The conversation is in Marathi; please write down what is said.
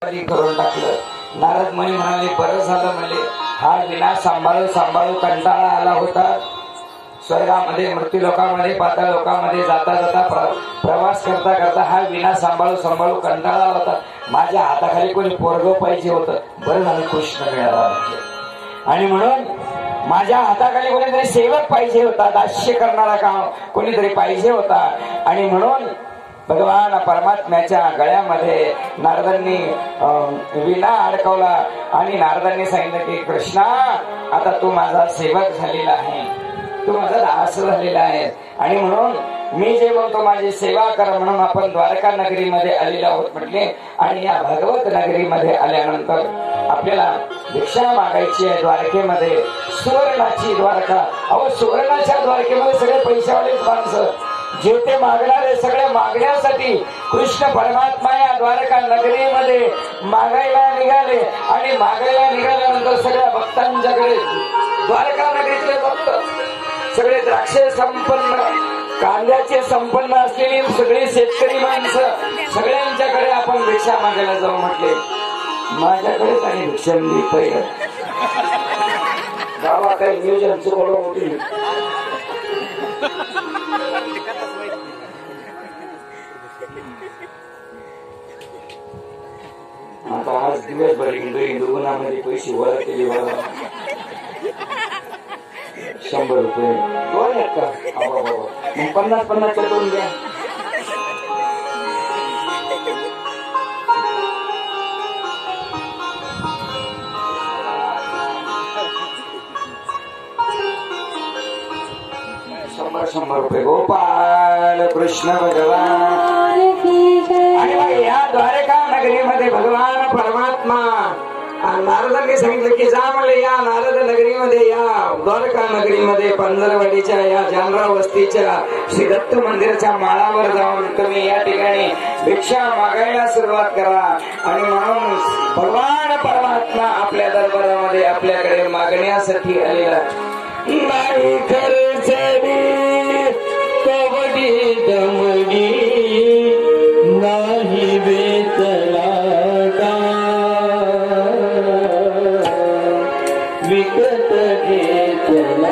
करून टाकलं. नारद मुनी म्हणाले बरं झालं म्हणले, हा विना सांभाळू सांभाळू कंटाळा आला होता. स्वर्गामध्ये मृत्यू लोकामध्ये पाताळ लोकामध्ये जाता जाता प्रवास करता करता हा विना सांभाळू सांभाळू कंटाळा होता. माझ्या हाताखाली कोणी पोरग पाहिजे होतं, बरं झालं कृष्ण मिळाला. आणि म्हणून माझ्या हाताखाली कोणीतरी सेवक पाहिजे होता, दास्य करणारा काम कोणीतरी पाहिजे होता. आणि म्हणून भगवान परमात्म्याच्या गळ्यामध्ये नारदांनी विणा अडकवला आणि नारदांनी सांगितलं की कृष्णा, आता तू माझा सेवक झालेला आहे, तू माझा दास झालेला आहे. आणि म्हणून मी जे म्हणतो माझी सेवा कर म्हणून आपण द्वारका नगरीमध्ये आलेलो आहोत म्हटले. आणि या भगवत नगरीमध्ये आल्यानंतर आपल्याला भिक्षा मागायची आहे. द्वारकेमध्ये सुवर्णाची द्वारका. अहो सुवर्णाच्या द्वारकेमध्ये सगळे पैशावालेच माणसं, जे ते मागणारे सगळे मागण्यासाठी कृष्ण परमात्मा या द्वारका नगरीमध्ये मागायला निघाले. आणि मागायला निघाल्यानंतर सगळ्या भक्तांच्याकडे द्वारका नगरीतले भक्त सगळे द्राक्षे संपन्न, कांद्याचे संपन्न असलेली सगळी शेतकरी माणसं, सगळ्यांच्याकडे आपण भिक्षा मागायला जाऊ म्हटले. माझ्याकडेच आणि भिक्षा पहिलं गावा काही नियोजन चुकवलं होती. आता आज दिवसभर हिंदुगुणामध्ये पैसे वर केले बघा. 100 रुपये दोन आहेत का? मग 50-50 करून द्या. शंभर रुपये. गोपाल कृष्ण भगवान. आणि या द्वारका नगरीमध्ये भगवान परमात्मा नारदांनी सांगितलं की जा म्हणले या नारद नगरीमध्ये, या द्वारका नगरीमध्ये पंधरवाडीच्या या जानराव वस्तीच्या श्री दत्त मंदिराच्या माळावर जाऊन तुम्ही या ठिकाणी भिक्षा मागायला सुरुवात करा. आणि म्हणून भगवान परमात्मा आपल्या दरबारामध्ये आपल्याकडे मागण्यासाठी आलेला नाही. खर्चली कवडी दमडी नाही वेतला विकत घेतला